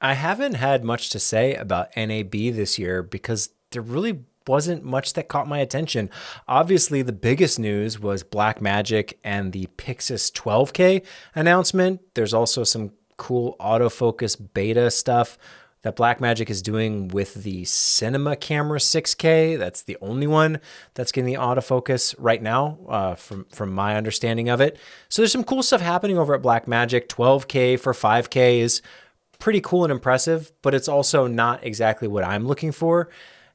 I haven't had much to say about NAB this year because there really wasn't much that caught my attention. Obviously, the biggest news was Blackmagic and the Pixus 12K announcement. There's also some cool autofocus beta stuff that Blackmagic is doing with the cinema camera 6K. That's the only one that's getting the autofocus right now, from my understanding of it. So there's some cool stuff happening over at Blackmagic. 12K for 5K is pretty cool and impressive, but it's also not exactly what I'm looking for.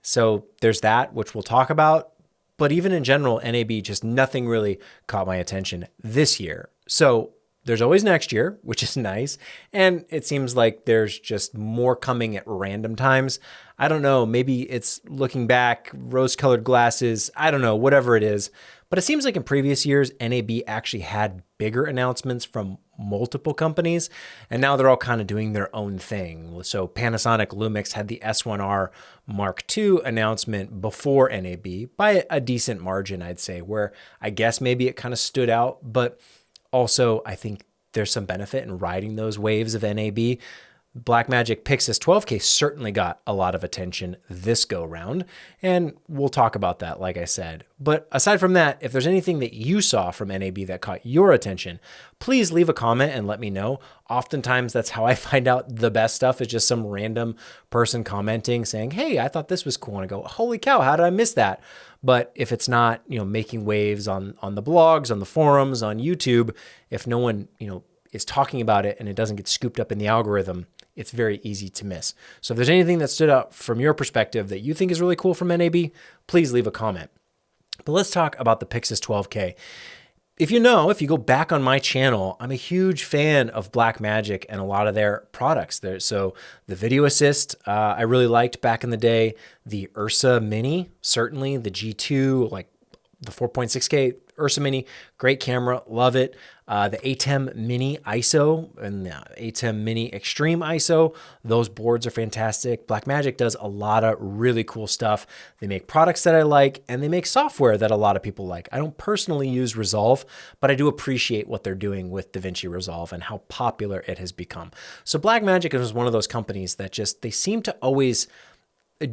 So there's that, which we'll talk about. But even in general, NAB, just nothing really caught my attention this year. So there's always next year, which is nice. And it seems like there's just more coming at random times. I don't know, maybe it's looking back, rose-colored glasses, I don't know, whatever it is. But it seems like in previous years, NAB actually had bigger announcements from multiple companies, and now they're all kind of doing their own thing. So Panasonic Lumix had the S1R Mark II announcement before NAB by a decent margin, I'd say, where I guess maybe it kind of stood out, but also I think there's some benefit in riding those waves of NAB. Blackmagic Pixus 12K certainly got a lot of attention this go round, and we'll talk about that, like I said. But aside from that, if there's anything that you saw from NAB that caught your attention, please leave a comment and let me know. Oftentimes, that's how I find out the best stuff, is just some random person commenting saying, hey, I thought this was cool. And I go, holy cow, how did I miss that? But if it's not, making waves on the blogs, on the forums, on YouTube, if no one, is talking about it and it doesn't get scooped up in the algorithm, it's very easy to miss. So if there's anything that stood out from your perspective that you think is really cool from NAB, please leave a comment. But let's talk about the Pixus 12K. If you go back on my channel, I'm a huge fan of Blackmagic and a lot of their products there. So the video assist, I really liked back in the day. The Ursa Mini, certainly. The G2, like the 4.6K Ursa Mini, great camera, love it. The ATEM Mini ISO and the ATEM Mini Extreme ISO, those boards are fantastic. Blackmagic does a lot of really cool stuff. They make products that I like, and they make software that a lot of people like. I don't personally use Resolve, but I do appreciate what they're doing with DaVinci Resolve and how popular it has become. So Blackmagic is one of those companies that they seem to always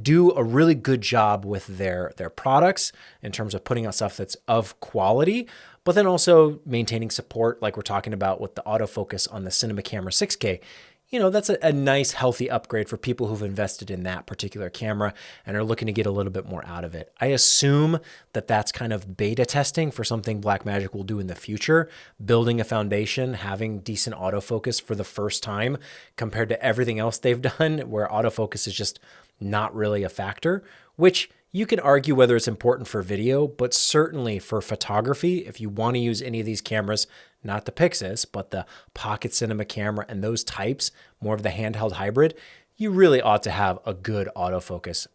do a really good job with their products in terms of putting out stuff that's of quality, but then also maintaining support, like we're talking about with the autofocus on the Cinema Camera 6K. That's a nice, healthy upgrade for people who've invested in that particular camera and are looking to get a little bit more out of it. I assume that that's kind of beta testing for something Blackmagic will do in the future, building a foundation, having decent autofocus for the first time compared to everything else they've done, where autofocus is just not really a factor, which you can argue whether it's important for video, but certainly for photography, if you want to use any of these cameras, not the Pyxis, but the pocket cinema camera and those types, more of the handheld hybrid, you really ought to have a good autofocus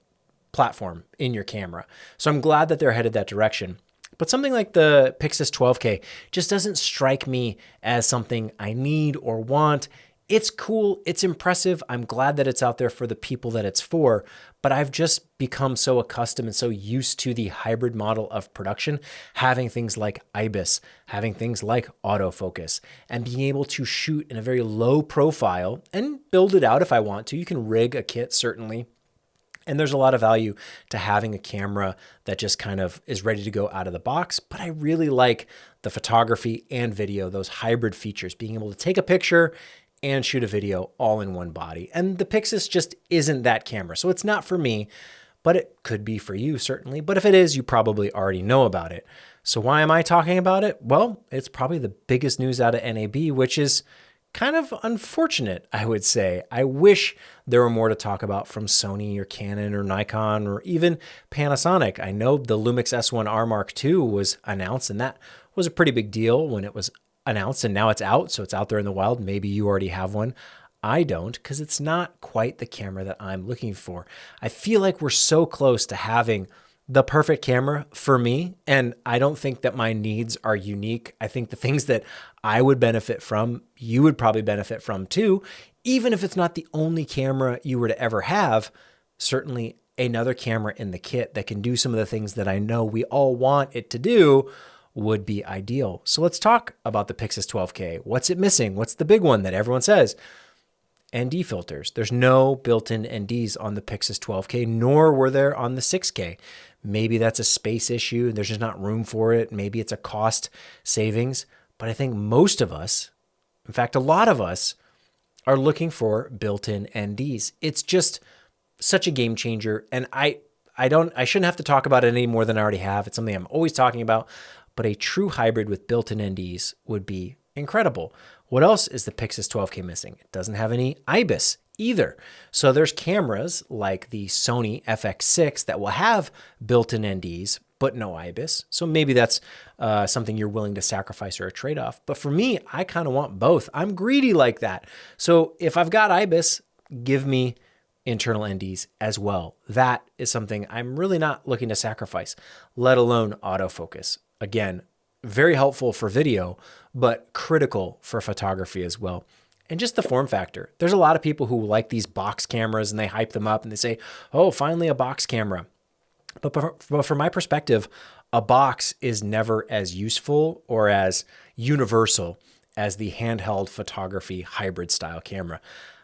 platform in your camera. So I'm glad that they're headed that direction. But something like the Pixis 12K just doesn't strike me as something I need or want. It's cool, it's impressive. I'm glad that it's out there for the people that it's for, but I've just become so accustomed and so used to the hybrid model of production, having things like IBIS, having things like autofocus, and being able to shoot in a very low profile and build it out if I want to. You can rig a kit, certainly. And there's a lot of value to having a camera that just kind of is ready to go out of the box. But I really like the photography and video, those hybrid features, being able to take a picture and shoot a video all in one body. And the Pyxis just isn't that camera. So it's not for me, but it could be for you, certainly. But if it is, you probably already know about it. So why am I talking about it? Well, it's probably the biggest news out of NAB, which is kind of unfortunate, I would say. I wish there were more to talk about from Sony or Canon or Nikon or even Panasonic. I know the Lumix S1R Mark II was announced, and that was a pretty big deal when it was announced, and now it's out, so it's out there in the wild. Maybe you already have one. I don't, because it's not quite the camera that I'm looking for. I feel like we're so close to having the perfect camera for me, and I don't think that my needs are unique. I think the things that I would benefit from, you would probably benefit from too, even if it's not the only camera you were to ever have. Certainly another camera in the kit that can do some of the things that I know we all want it to do would be ideal. So let's talk about the Pixis 12K. What's it missing? What's the big one that everyone says? ND filters. There's no built-in NDs on the Pixus 12K, nor were there on the 6K. Maybe that's a space issue. There's just not room for it. Maybe it's a cost savings. But I think most of us, in fact, a lot of us, are looking for built-in NDs. It's just such a game changer. And I shouldn't have to talk about it any more than I already have. It's something I'm always talking about. But a true hybrid with built-in NDs would be incredible. What else is the Pixus 12K missing? It doesn't have any IBIS either. So there's cameras like the Sony FX6 that will have built-in NDs, but no IBIS. So maybe that's something you're willing to sacrifice or a trade-off. But for me, I kind of want both. I'm greedy like that. So if I've got IBIS, give me internal NDs as well. That is something I'm really not looking to sacrifice, let alone autofocus. Again, very helpful for video, but critical for photography as well. And just the form factor. There's a lot of people who like these box cameras and they hype them up and they say, oh, finally a box camera. But from my perspective, a box is never as useful or as universal as the handheld photography hybrid style camera.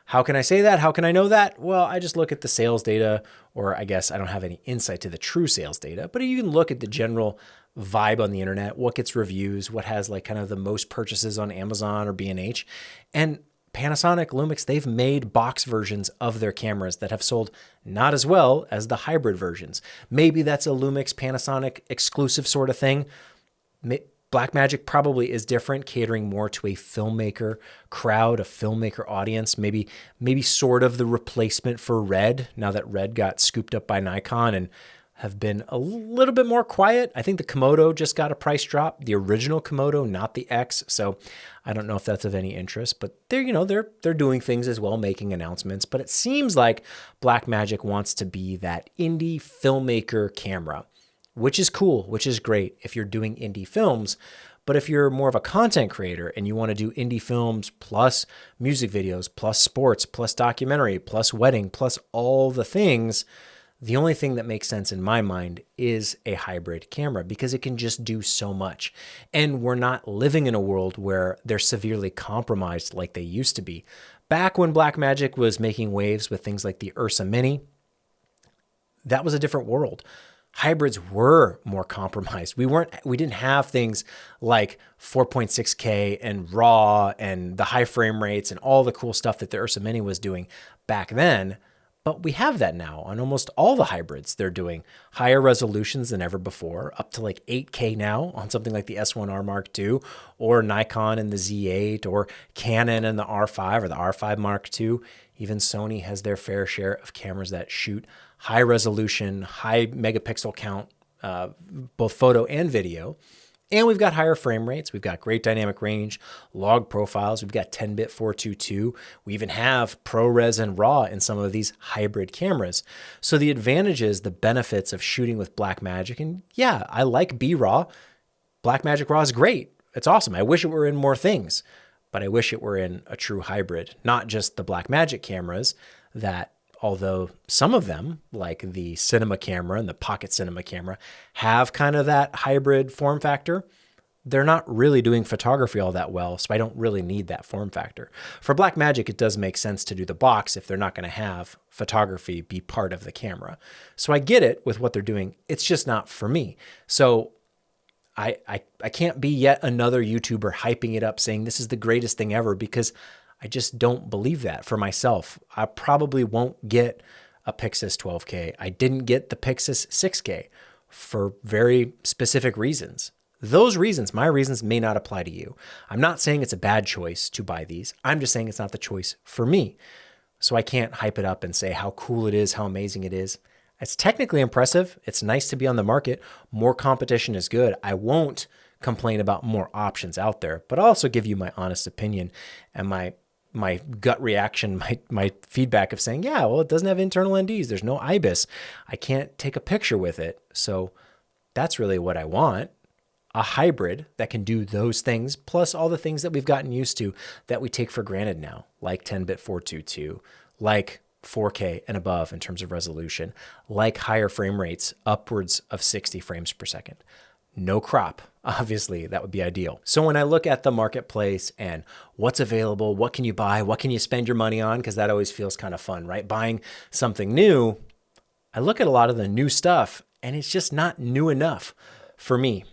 How can I say that? How can I know that? Well, I just look at the sales data, or I guess I don't have any insight to the true sales data, but you can look at the general vibe on the internet, what gets reviews, what has like kind of the most purchases on Amazon or B&H. And Panasonic, Lumix, they've made box versions of their cameras that have sold not as well as the hybrid versions. Maybe that's a Lumix Panasonic exclusive sort of thing. Blackmagic probably is different, catering more to a filmmaker crowd, a filmmaker audience, maybe sort of the replacement for Red, now that Red got scooped up by Nikon and have been a little bit more quiet. I think the Komodo just got a price drop, the original Komodo, not the X. So I don't know if that's of any interest, but they're doing things as well, making announcements. But it seems like Blackmagic wants to be that indie filmmaker camera, which is cool, which is great if you're doing indie films. But if you're more of a content creator and you want to do indie films plus music videos, plus sports, plus documentary, plus wedding, plus all the things, the only thing that makes sense in my mind is a hybrid camera because it can just do so much. And we're not living in a world where they're severely compromised like they used to be. Back when Blackmagic was making waves with things like the Ursa Mini, that was a different world. Hybrids were more compromised. We didn't have things like 4.6K and RAW and the high frame rates and all the cool stuff that the Ursa Mini was doing back then. But we have that now on almost all the hybrids. They're doing higher resolutions than ever before, up to like 8K now on something like the S1R Mark II, or Nikon and the Z8, or Canon and the R5 or the R5 Mark II. Even Sony has their fair share of cameras that shoot high resolution, high megapixel count, both photo and video. And we've got higher frame rates. We've got great dynamic range, log profiles. We've got 10-bit 422. We even have ProRes and RAW in some of these hybrid cameras. So the advantages, the benefits of shooting with Blackmagic, and yeah, I like B-RAW. Blackmagic RAW is great. It's awesome. I wish it were in more things, but I wish it were in a true hybrid, not just the Blackmagic cameras that, although some of them, like the cinema camera and the pocket cinema camera, have kind of that hybrid form factor, they're not really doing photography all that well, so I don't really need that form factor. For Blackmagic, it does make sense to do the box if they're not going to have photography be part of the camera. So I get it with what they're doing. It's just not for me. So I can't be yet another YouTuber hyping it up saying this is the greatest thing ever, because I just don't believe that for myself. I probably won't get a Pixus 12K. I didn't get the Pixus 6K for very specific reasons. Those reasons, my reasons, may not apply to you. I'm not saying it's a bad choice to buy these. I'm just saying it's not the choice for me. So I can't hype it up and say how cool it is, how amazing it is. It's technically impressive. It's nice to be on the market. More competition is good. I won't complain about more options out there, but I'll also give you my honest opinion and my gut reaction, my feedback of saying, yeah, well, it doesn't have internal NDs. There's no IBIS. I can't take a picture with it. So that's really what I want. A hybrid that can do those things, plus all the things that we've gotten used to that we take for granted now, like 10-bit 422, like 4K and above in terms of resolution, like higher frame rates, upwards of 60 frames per second. no crop. Obviously, that would be ideal. So when I look at the marketplace and what's available, what can you buy, what can you spend your money on? Because that always feels kind of fun, right? Buying something new, I look at a lot of the new stuff and it's just not new enough for me.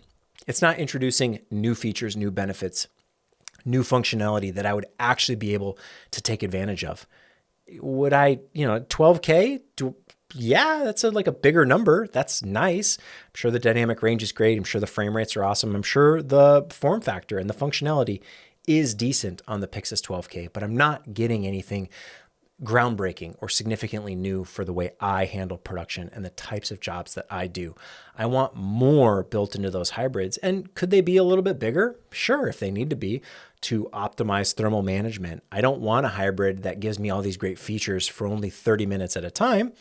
It's not introducing new features, new benefits, new functionality that I would actually be able to take advantage of. Would I, 12K? Yeah, that's like a bigger number. That's nice. I'm sure the dynamic range is great. I'm sure the frame rates are awesome. I'm sure the form factor and the functionality is decent on the Pixus 12K, but I'm not getting anything groundbreaking or significantly new for the way I handle production and the types of jobs that I do. I want more built into those hybrids. And could they be a little bit bigger? Sure, if they need to be, to optimize thermal management. I don't want a hybrid that gives me all these great features for only 30 minutes at a time.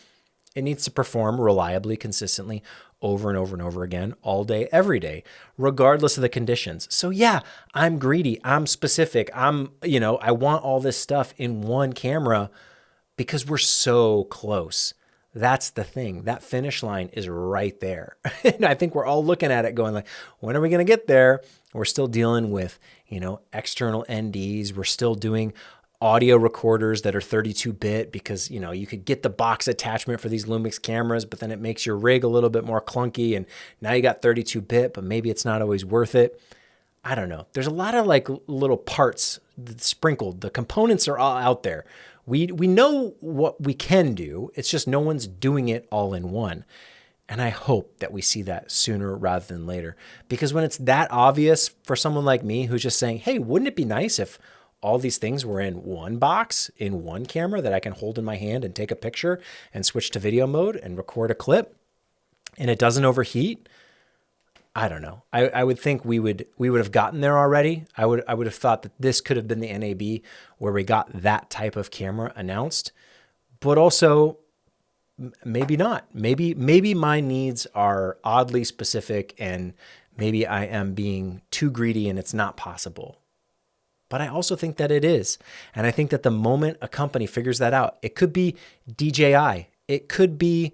It needs to perform reliably, consistently, over and over and over again, all day, every day, regardless of the conditions. So yeah, I'm greedy. I'm specific. I want all this stuff in one camera because we're so close. That's the thing. That finish line is right there. And I think we're all looking at it going like, when are we going to get there? We're still dealing with, external NDs. We're still doing audio recorders that are 32-bit because, you could get the box attachment for these Lumix cameras, but then it makes your rig a little bit more clunky. And now you got 32-bit, but maybe it's not always worth it. I don't know. There's a lot of like little parts sprinkled. The components are all out there. We know what we can do. It's just no one's doing it all in one. And I hope that we see that sooner rather than later. Because when it's that obvious for someone like me who's just saying, hey, wouldn't it be nice if all these things were in one box, in one camera that I can hold in my hand and take a picture and switch to video mode and record a clip and it doesn't overheat? I don't know. I would think we would have gotten there already. I would have thought that this could have been the NAB where we got that type of camera announced, but also maybe not. Maybe my needs are oddly specific and maybe I am being too greedy and it's not possible. But I also think that it is. And I think that the moment a company figures that out, it could be DJI, it could be,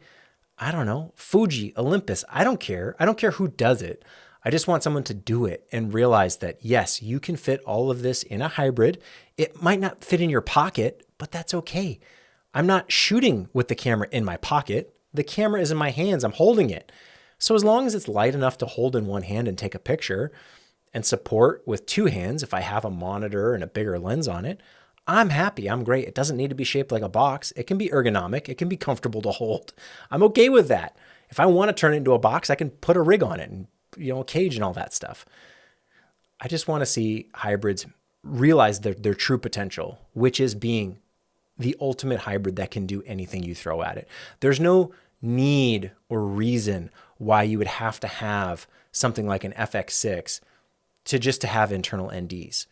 I don't know, Fuji, Olympus. I don't care. I don't care who does it. I just want someone to do it and realize that, yes, you can fit all of this in a hybrid. It might not fit in your pocket, but that's okay. I'm not shooting with the camera in my pocket. The camera is in my hands. I'm holding it. So as long as it's light enough to hold in one hand and take a picture and support with two hands, if I have a monitor and a bigger lens on it, I'm happy. I'm great. It doesn't need to be shaped like a box. It can be ergonomic. It can be comfortable to hold. I'm okay with that. If I want to turn it into a box, I can put a rig on it and, a cage and all that stuff. I just want to see hybrids realize their true potential, which is being the ultimate hybrid that can do anything you throw at it. There's no need or reason why you would have to have something like an FX6 to have internal NDs.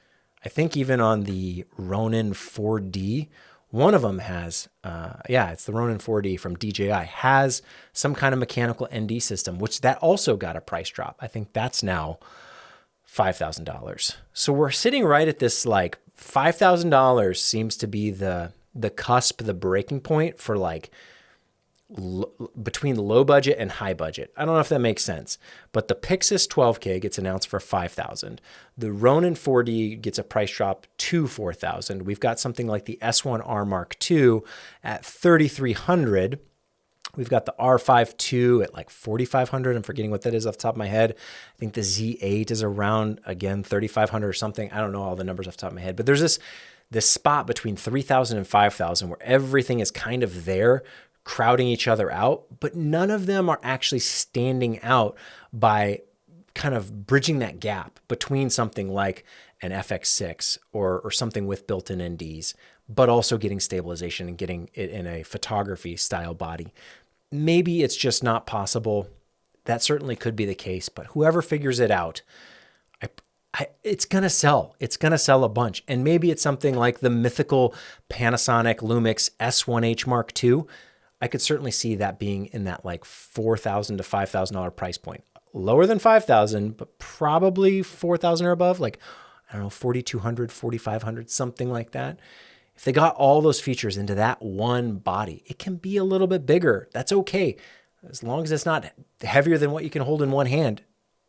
I think even on the Ronin 4D, one of them has, it's the Ronin 4D from DJI, has some kind of mechanical ND system, which that also got a price drop. I think that's now $5,000. So we're sitting right at this, like $5,000 seems to be the cusp, the breaking point for like between low budget and high budget. I don't know if that makes sense, but the Pyxis 12K gets announced for $5,000. The Ronin 4D gets a price drop to $4,000. We've got something like the S1R Mark II at $3,300. We've got the R5 II at like $4,500. I'm forgetting what that is off the top of my head. I think the Z8 is around, again, $3,500 or something. I don't know all the numbers off the top of my head, but there's this spot between $3,000 and $5,000 where everything is kind of there, crowding each other out, but none of them are actually standing out by kind of bridging that gap between something like an FX6 or something with built-in NDs, but also getting stabilization and getting it in a photography style body. Maybe it's just not possible. That certainly could be the case, but whoever figures it out, it's going to sell. It's going to sell a bunch. And maybe it's something like the mythical Panasonic Lumix S1H Mark II. I could certainly see that being in that like $4,000 to $5,000 price point. Lower than $5,000, but probably $4,000 or above, like, I don't know, $4,200, $4,500, something like that. If they got all those features into that one body, it can be a little bit bigger. That's okay. As long as it's not heavier than what you can hold in one hand,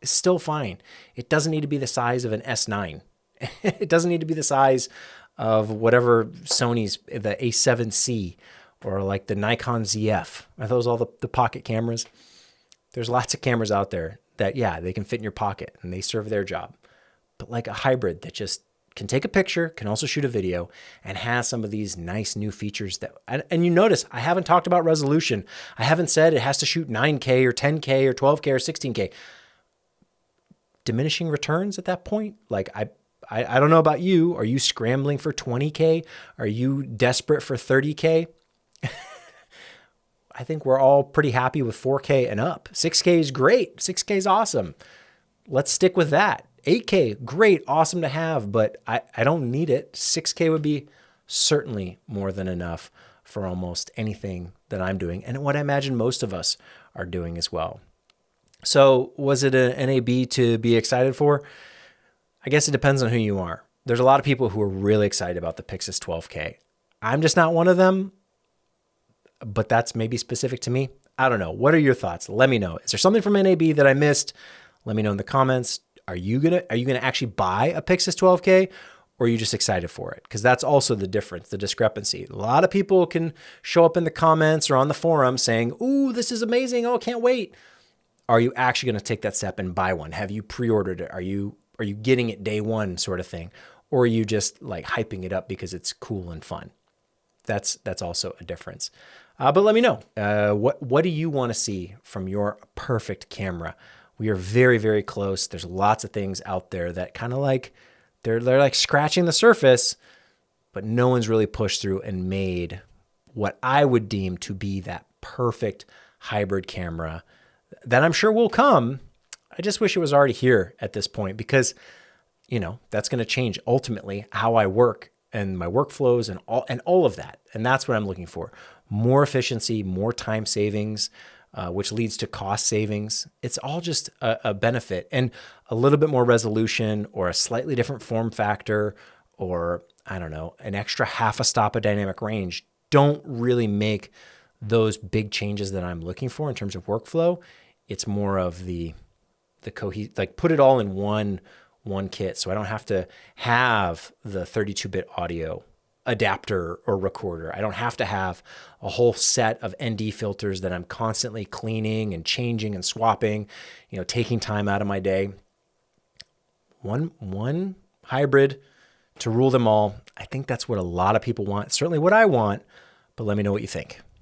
is still fine. It doesn't need to be the size of an S9. It doesn't need to be the size of whatever Sony's, the A7C, or like the Nikon ZF. Are those all the pocket cameras? There's lots of cameras out there that, yeah, they can fit in your pocket and they serve their job. But like a hybrid that just can take a picture, can also shoot a video, and has some of these nice new features that, and you notice I haven't talked about resolution. I haven't said it has to shoot 9K or 10K or 12K or 16K. Diminishing returns at that point. Like I don't know about you. Are you scrambling for 20K? Are you desperate for 30K? I think we're all pretty happy with 4K and up. 6K is great. 6K is awesome. Let's stick with that. 8K, great, awesome to have, but I don't need it. 6K would be certainly more than enough for almost anything that I'm doing, and what I imagine most of us are doing as well. So was it an NAB to be excited for? I guess it depends on who you are. There's a lot of people who are really excited about the Pyxis 12K. I'm just not one of them, but that's maybe specific to me. I don't know. What are your thoughts? Let me know. Is there something from NAB that I missed? Let me know in the comments. Are you gonna actually buy a Pyxis 12K, or are you just excited for it? Because that's also the difference, the discrepancy. A lot of people can show up in the comments or on the forum saying, "Ooh, this is amazing. Oh, can't wait." Are you actually going to take that step and buy one? Have you pre-ordered it? Are you getting it day one sort of thing? Or are you just like hyping it up because it's cool and fun? That's also a difference. But let me know. What do you want to see from your perfect camera? We are very, very close. There's lots of things out there that kind of like, they're like scratching the surface, but no one's really pushed through and made what I would deem to be that perfect hybrid camera that I'm sure will come. I just wish it was already here at this point, because, you know, that's going to change ultimately how I work and my workflows and all of that. And that's what I'm looking for. More efficiency, more time savings, which leads to cost savings. It's all just a benefit, and a little bit more resolution or a slightly different form factor, or I don't know, an extra half a stop of dynamic range don't really make those big changes that I'm looking for in terms of workflow. It's more of the like put it all in one kit, so I don't have to have the 32-bit audio adapter or recorder. I don't have to have a whole set of ND filters that I'm constantly cleaning and changing and swapping, you know, taking time out of my day. One hybrid to rule them all. I think that's what a lot of people want. Certainly what I want, but let me know what you think.